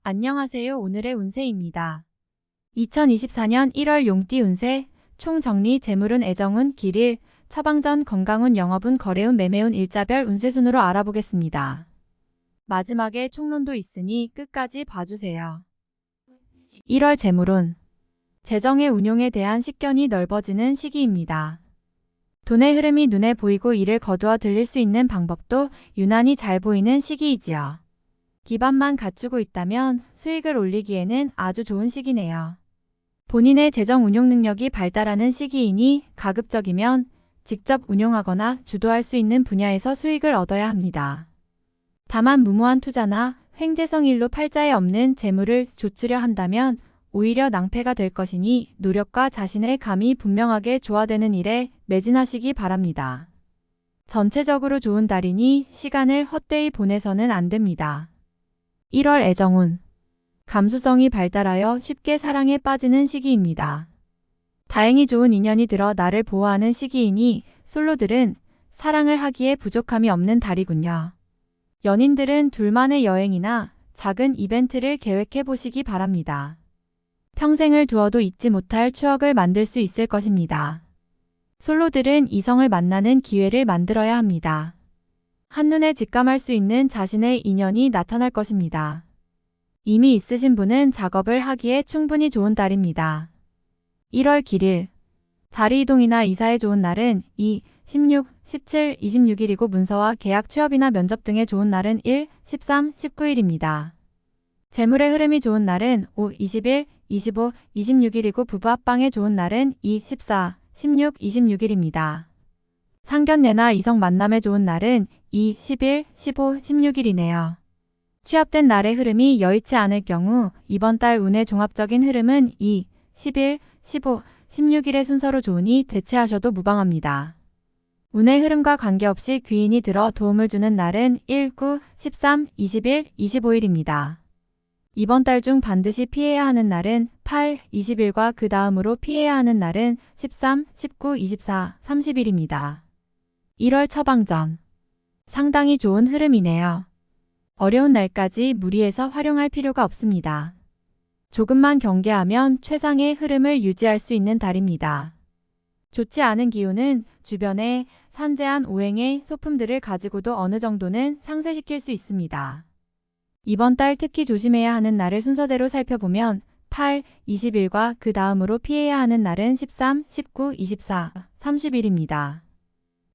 안녕하세요. 오늘의 운세입니다. 2024년 1월 용띠 운세, 총정리 재물운 애정운 길일, 처방전 건강운 영업운 거래운 매매운 일자별 운세순으로 알아보겠습니다. 마지막에 총론도 있으니 끝까지 봐주세요. 1월 재물운, 재정의 운용에 대한 식견이 넓어지는 시기입니다. 돈의 흐름이 눈에 보이고 이를 거두어 들릴 수 있는 방법도 유난히 잘 보이는 시기이지요. 기반만 갖추고 있다면 수익을 올리기에는 아주 좋은 시기네요. 본인의 재정 운용 능력이 발달하는 시기이니 가급적이면 직접 운용하거나 주도할 수 있는 분야에서 수익을 얻어야 합니다. 다만 무모한 투자나 횡재성 일로 팔자에 없는 재물을 조치려 한다면 오히려 낭패가 될 것이니 노력과 자신의 감이 분명하게 조화되는 일에 매진하시기 바랍니다. 전체적으로 좋은 달이니 시간을 헛되이 보내서는 안 됩니다. 1월 애정운, 감수성이 발달하여 쉽게 사랑에 빠지는 시기입니다. 다행히 좋은 인연이 들어 나를 보호하는 시기이니 솔로들은 사랑을 하기에 부족함이 없는 달이군요. 연인들은 둘만의 여행이나 작은 이벤트를 계획해 보시기 바랍니다. 평생을 두어도 잊지 못할 추억을 만들 수 있을 것입니다. 솔로들은 이성을 만나는 기회를 만들어야 합니다. 한눈에 직감할 수 있는 자신의 인연이 나타날 것입니다. 이미 있으신 분은 작업을 하기에 충분히 좋은 달입니다. 1월 길일, 자리 이동이나 이사에 좋은 날은 2, 16, 17, 26일이고 문서와 계약 취업이나 면접 등에 좋은 날은 1, 13, 19일입니다. 재물의 흐름이 좋은 날은 5, 21, 25, 26일이고 부부 합방에 좋은 날은 2, 14, 16, 26일입니다. 상견례나 이성 만남에 좋은 날은 2, 11, 15, 16일이네요. 취합된 날의 흐름이 여의치 않을 경우 이번 달 운의 종합적인 흐름은 2, 11, 15, 16일의 순서로 좋으니 대체하셔도 무방합니다. 운의 흐름과 관계없이 귀인이 들어 도움을 주는 날은 1, 9, 13, 21, 25일입니다. 이번 달 중 반드시 피해야 하는 날은 8, 20일과 그 다음으로 피해야 하는 날은 13, 19, 24, 30일입니다. 1월 처방전, 상당히 좋은 흐름이네요. 어려운 날까지 무리해서 활용할 필요가 없습니다. 조금만 경계하면 최상의 흐름을 유지할 수 있는 달입니다. 좋지 않은 기운은 주변에 산재한 오행의 소품들을 가지고도 어느 정도는 상쇄시킬 수 있습니다. 이번 달 특히 조심해야 하는 날을 순서대로 살펴보면 8, 20일과 그 다음으로 피해야 하는 날은 13, 19, 24, 30일입니다.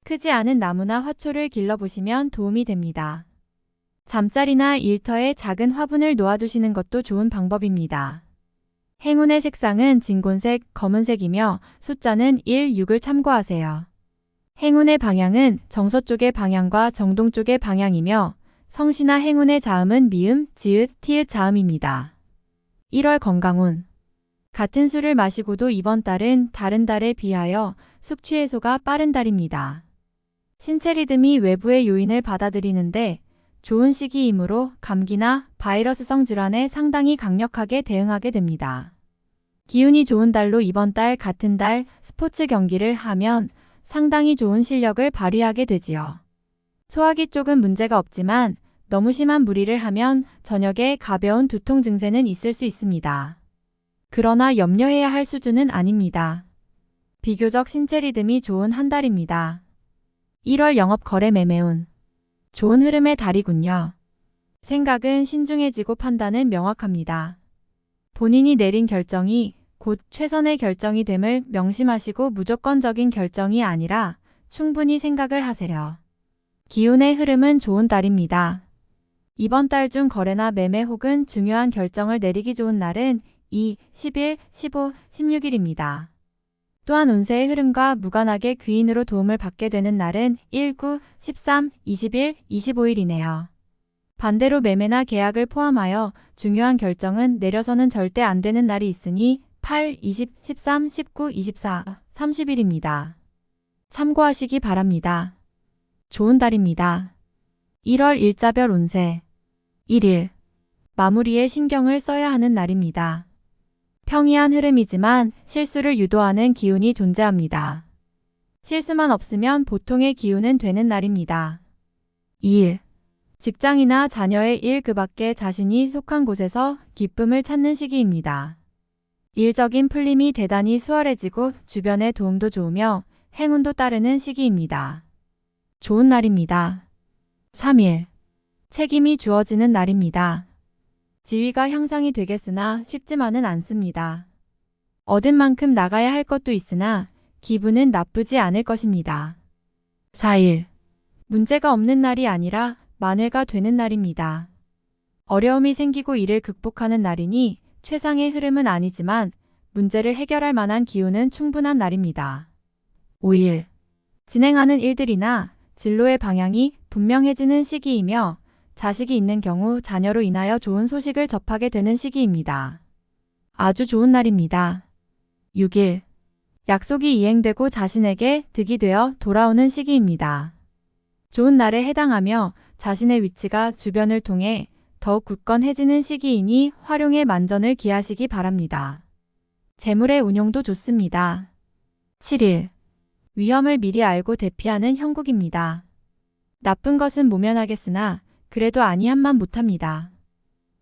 크지 않은 나무나 화초를 길러보시면 도움이 됩니다. 잠자리나 일터에 작은 화분을 놓아두시는 것도 좋은 방법입니다. 행운의 색상은 진곤색, 검은색이며 숫자는 1, 6을 참고하세요. 행운의 방향은 정서 쪽의 방향과 정동 쪽의 방향이며 성씨나 행운의 자음은 미음, 지읒, 티읕 자음입니다. 1월 건강운, 같은 술을 마시고도 이번 달은 다른 달에 비하여 숙취 해소가 빠른 달입니다. 신체 리듬이 외부의 요인을 받아들이는데 좋은 시기이므로 감기나 바이러스성 질환에 상당히 강력하게 대응하게 됩니다. 기운이 좋은 달로 이번 달 같은 달 스포츠 경기를 하면 상당히 좋은 실력을 발휘하게 되지요. 소화기 쪽은 문제가 없지만 너무 심한 무리를 하면 저녁에 가벼운 두통 증세는 있을 수 있습니다. 그러나 염려해야 할 수준은 아닙니다. 비교적 신체 리듬이 좋은 한 달입니다. 1월 영업 거래 매매운, 좋은 흐름의 달이군요. 생각은 신중해지고 판단은 명확합니다. 본인이 내린 결정이 곧 최선의 결정이 됨을 명심하시고 무조건적인 결정이 아니라 충분히 생각을 하세요. 기운의 흐름은 좋은 달입니다. 이번 달 중 거래나 매매 혹은 중요한 결정을 내리기 좋은 날은 2, 11, 15, 16일입니다. 또한 운세의 흐름과 무관하게 귀인으로 도움을 받게 되는 날은 1, 9, 13, 21, 25일이네요. 반대로 매매나 계약을 포함하여 중요한 결정은 내려서는 절대 안 되는 날이 있으니 8, 20, 13, 19, 24, 30일입니다. 참고하시기 바랍니다. 좋은 달입니다. 1월 일자별 운세 1일, 마무리에 신경을 써야 하는 날입니다. 평이한 흐름이지만 실수를 유도하는 기운이 존재합니다. 실수만 없으면 보통의 기운은 되는 날입니다. 2일, 직장이나 자녀의 일 그 밖에 자신이 속한 곳에서 기쁨을 찾는 시기입니다. 일적인 풀림이 대단히 수월해지고 주변의 도움도 좋으며 행운도 따르는 시기입니다. 좋은 날입니다. 3일. 책임이 주어지는 날입니다. 지위가 향상이 되겠으나 쉽지만은 않습니다. 얻은 만큼 나가야 할 것도 있으나 기분은 나쁘지 않을 것입니다. 4일. 문제가 없는 날이 아니라 만회가 되는 날입니다. 어려움이 생기고 이를 극복하는 날이니 최상의 흐름은 아니지만 문제를 해결할 만한 기운은 충분한 날입니다. 5일. 진행하는 일들이나 진로의 방향이 분명해지는 시기이며 자식이 있는 경우 자녀로 인하여 좋은 소식을 접하게 되는 시기입니다. 아주 좋은 날입니다. 6일. 약속이 이행되고 자신에게 득이 되어 돌아오는 시기입니다. 좋은 날에 해당하며 자신의 위치가 주변을 통해 더욱 굳건해지는 시기이니 활용에 만전을 기하시기 바랍니다. 재물의 운용도 좋습니다. 7일. 위험을 미리 알고 대피하는 형국입니다. 나쁜 것은 모면하겠으나 그래도 아니함만 못합니다.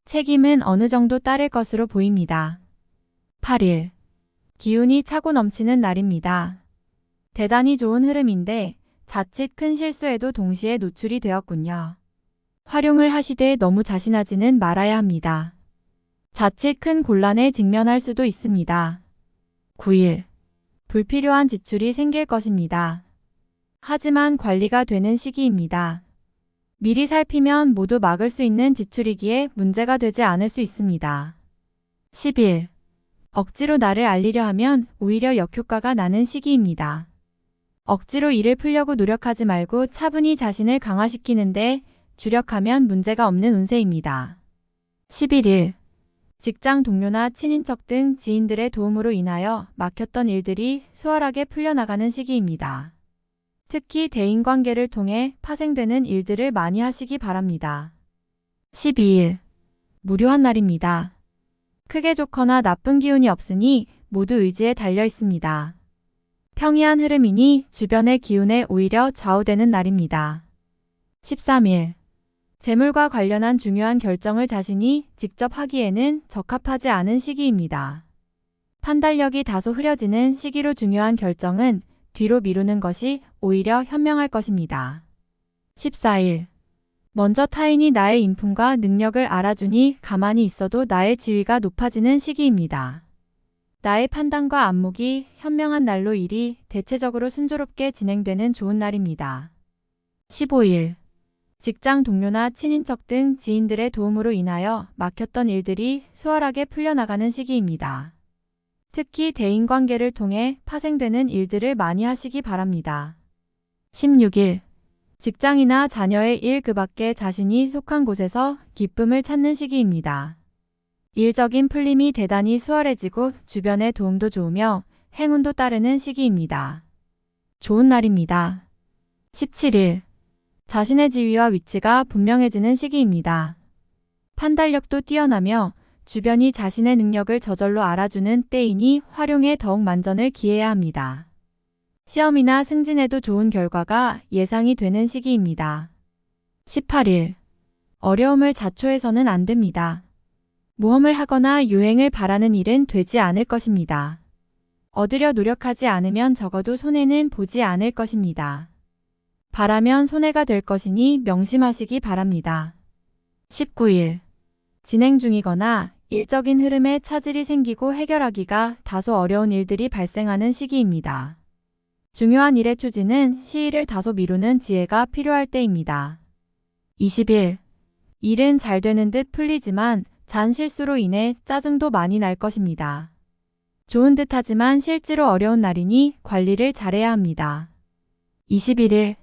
책임은 어느 정도 따를 것으로 보입니다. 8일. 기운이 차고 넘치는 날입니다. 대단히 좋은 흐름인데 자칫 큰 실수에도 동시에 노출이 되었군요. 활용을 하시되 너무 자신하지는 말아야 합니다. 자칫 큰 곤란에 직면할 수도 있습니다. 9일. 불필요한 지출이 생길 것입니다. 하지만 관리가 되는 시기입니다. 미리 살피면 모두 막을 수 있는 지출이기에 문제가 되지 않을 수 있습니다. 10일. 억지로 나를 알리려 하면 오히려 역효과가 나는 시기입니다. 억지로 일을 풀려고 노력하지 말고 차분히 자신을 강화시키는데 주력하면 문제가 없는 운세입니다. 11일. 직장 동료나 친인척 등 지인들의 도움으로 인하여 막혔던 일들이 수월하게 풀려나가는 시기입니다. 특히 대인관계를 통해 파생되는 일들을 많이 하시기 바랍니다. 12일. 무료한 날입니다. 크게 좋거나 나쁜 기운이 없으니 모두 의지에 달려 있습니다. 평이한 흐름이니 주변의 기운에 오히려 좌우되는 날입니다. 13일. 재물과 관련한 중요한 결정을 자신이 직접 하기에는 적합하지 않은 시기입니다. 판단력이 다소 흐려지는 시기로 중요한 결정은 뒤로 미루는 것이 오히려 현명할 것입니다. 14일. 먼저 타인이 나의 인품과 능력을 알아주니 가만히 있어도 나의 지위가 높아지는 시기입니다. 나의 판단과 안목이 현명한 날로 일이 대체적으로 순조롭게 진행되는 좋은 날입니다. 15일. 직장 동료나 친인척 등 지인들의 도움으로 인하여 막혔던 일들이 수월하게 풀려나가는 시기입니다. 특히 대인관계를 통해 파생되는 일들을 많이 하시기 바랍니다. 16일. 직장이나 자녀의 일 그 밖에 자신이 속한 곳에서 기쁨을 찾는 시기입니다. 일적인 풀림이 대단히 수월해지고 주변의 도움도 좋으며 행운도 따르는 시기입니다. 좋은 날입니다. 17일. 자신의 지위와 위치가 분명해지는 시기입니다. 판단력도 뛰어나며 주변이 자신의 능력을 저절로 알아주는 때이니 활용에 더욱 만전을 기해야 합니다. 시험이나 승진에도 좋은 결과가 예상이 되는 시기입니다. 18일. 어려움을 자초해서는 안 됩니다. 모험을 하거나 유행을 바라는 일은 되지 않을 것입니다. 얻으려 노력하지 않으면 적어도 손해는 보지 않을 것입니다. 바라면 손해가 될 것이니 명심하시기 바랍니다. 19일. 진행 중이거나 일적인 흐름에 차질이 생기고 해결하기가 다소 어려운 일들이 발생하는 시기입니다. 중요한 일의 추진은 시일을 다소 미루는 지혜가 필요할 때입니다. 20일. 일은 잘 되는 듯 풀리지만 잔 실수로 인해 짜증도 많이 날 것입니다. 좋은 듯 하지만 실제로 어려운 날이니 관리를 잘해야 합니다. 21일.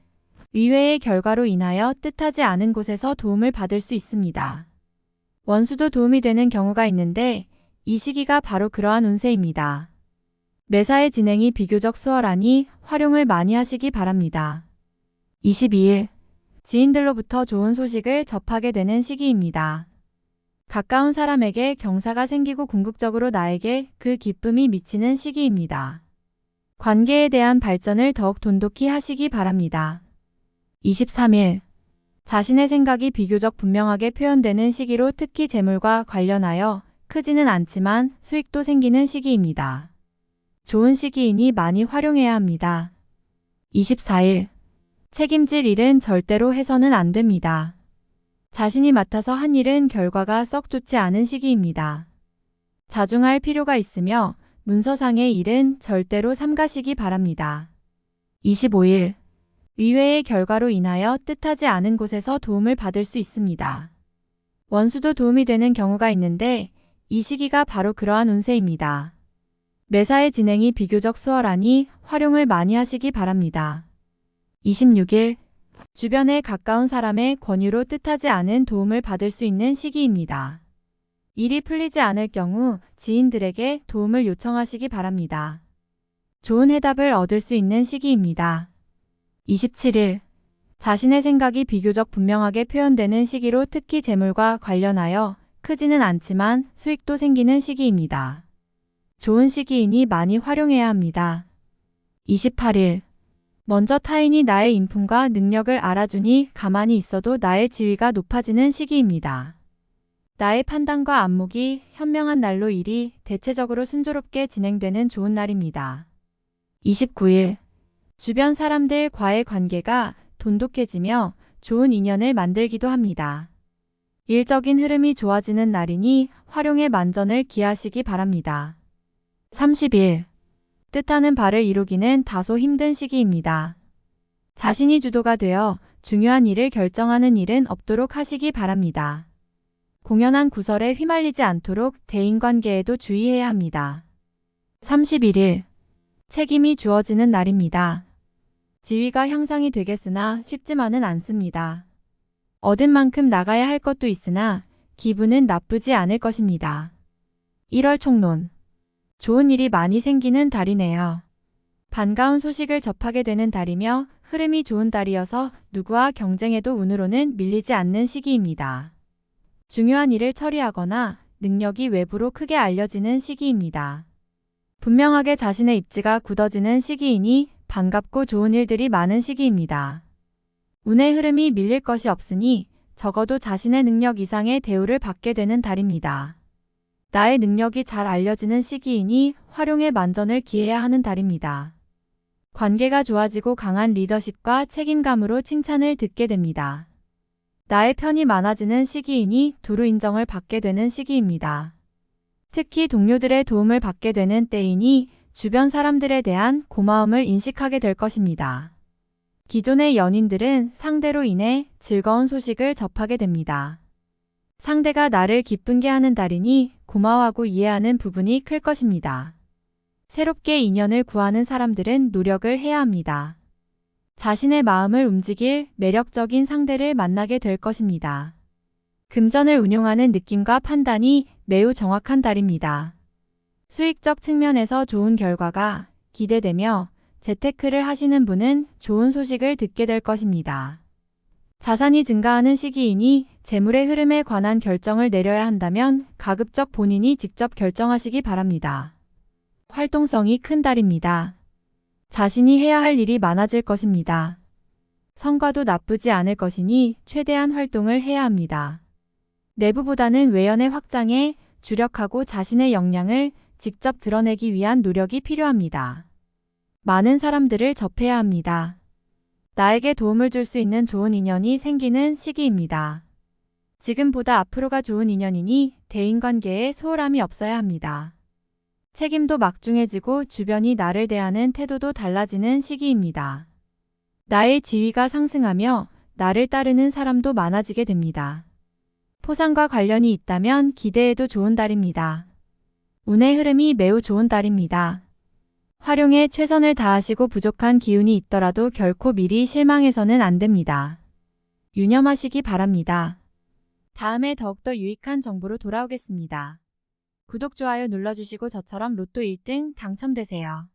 의외의 결과로 인하여 뜻하지 않은 곳에서 도움을 받을 수 있습니다. 원수도 도움이 되는 경우가 있는데 이 시기가 바로 그러한 운세입니다. 매사의 진행이 비교적 수월하니 활용을 많이 하시기 바랍니다. 22일. 지인들로부터 좋은 소식을 접하게 되는 시기입니다. 가까운 사람에게 경사가 생기고 궁극적으로 나에게 그 기쁨이 미치는 시기입니다. 관계에 대한 발전을 더욱 돈독히 하시기 바랍니다. 23일. 자신의 생각이 비교적 분명하게 표현되는 시기로 특히 재물과 관련하여 크지는 않지만 수익도 생기는 시기입니다. 좋은 시기이니 많이 활용해야 합니다. 24일. 책임질 일은 절대로 해서는 안 됩니다. 자신이 맡아서 한 일은 결과가 썩 좋지 않은 시기입니다. 자중할 필요가 있으며 문서상의 일은 절대로 삼가시기 바랍니다. 25일. 의외의 결과로 인하여 뜻하지 않은 곳에서 도움을 받을 수 있습니다. 원수도 도움이 되는 경우가 있는데 이 시기가 바로 그러한 운세입니다. 매사의 진행이 비교적 수월하니 활용을 많이 하시기 바랍니다. 26일. 주변에 가까운 사람의 권유로 뜻하지 않은 도움을 받을 수 있는 시기입니다. 일이 풀리지 않을 경우 지인들에게 도움을 요청하시기 바랍니다. 좋은 해답을 얻을 수 있는 시기입니다. 27일. 자신의 생각이 비교적 분명하게 표현되는 시기로 특히 재물과 관련하여 크지는 않지만 수익도 생기는 시기입니다. 좋은 시기이니 많이 활용해야 합니다. 28일. 먼저 타인이 나의 인품과 능력을 알아주니 가만히 있어도 나의 지위가 높아지는 시기입니다. 나의 판단과 안목이 현명한 날로 일이 대체적으로 순조롭게 진행되는 좋은 날입니다. 29일. 주변 사람들과의 관계가 돈독해지며 좋은 인연을 만들기도 합니다. 일적인 흐름이 좋아지는 날이니 활용의 만전을 기하시기 바랍니다. 30일. 뜻하는 바를 이루기는 다소 힘든 시기입니다. 자신이 주도가 되어 중요한 일을 결정하는 일은 없도록 하시기 바랍니다. 공연한 구설에 휘말리지 않도록 대인관계에도 주의해야 합니다. 31일. 책임이 주어지는 날입니다. 지위가 향상이 되겠으나 쉽지만은 않습니다. 얻은 만큼 나가야 할 것도 있으나 기분은 나쁘지 않을 것입니다. 1월 총론. 좋은 일이 많이 생기는 달이네요. 반가운 소식을 접하게 되는 달이며 흐름이 좋은 달이어서 누구와 경쟁해도 운으로는 밀리지 않는 시기입니다. 중요한 일을 처리하거나 능력이 외부로 크게 알려지는 시기입니다. 분명하게 자신의 입지가 굳어지는 시기이니 반갑고 좋은 일들이 많은 시기입니다. 운의 흐름이 밀릴 것이 없으니 적어도 자신의 능력 이상의 대우를 받게 되는 달입니다. 나의 능력이 잘 알려지는 시기이니 활용의 만전을 기해야 하는 달입니다. 관계가 좋아지고 강한 리더십과 책임감으로 칭찬을 듣게 됩니다. 나의 편이 많아지는 시기이니 두루 인정을 받게 되는 시기입니다. 특히 동료들의 도움을 받게 되는 때이니 주변 사람들에 대한 고마움을 인식하게 될 것입니다. 기존의 연인들은 상대로 인해 즐거운 소식을 접하게 됩니다. 상대가 나를 기쁘게 하는 달이니 고마워하고 이해하는 부분이 클 것입니다. 새롭게 인연을 구하는 사람들은 노력을 해야 합니다. 자신의 마음을 움직일 매력적인 상대를 만나게 될 것입니다. 금전을 운용하는 느낌과 판단이 매우 정확한 달입니다. 수익적 측면에서 좋은 결과가 기대되며 재테크를 하시는 분은 좋은 소식을 듣게 될 것입니다. 자산이 증가하는 시기이니 재물의 흐름에 관한 결정을 내려야 한다면 가급적 본인이 직접 결정하시기 바랍니다. 활동성이 큰 달입니다. 자신이 해야 할 일이 많아질 것입니다. 성과도 나쁘지 않을 것이니 최대한 활동을 해야 합니다. 내부보다는 외연의 확장에 주력하고 자신의 역량을 직접 드러내기 위한 노력이 필요합니다. 많은 사람들을 접해야 합니다. 나에게 도움을 줄 수 있는 좋은 인연이 생기는 시기입니다. 지금보다 앞으로가 좋은 인연이니 대인관계에 소홀함이 없어야 합니다. 책임도 막중해지고 주변이 나를 대하는 태도도 달라지는 시기입니다. 나의 지위가 상승하며 나를 따르는 사람도 많아지게 됩니다. 포상과 관련이 있다면 기대해도 좋은 달입니다. 운의 흐름이 매우 좋은 달입니다. 활용에 최선을 다하시고 부족한 기운이 있더라도 결코 미리 실망해서는 안 됩니다. 유념하시기 바랍니다. 다음에 더욱더 유익한 정보로 돌아오겠습니다. 구독, 좋아요 눌러주시고 저처럼 로또 1등 당첨되세요.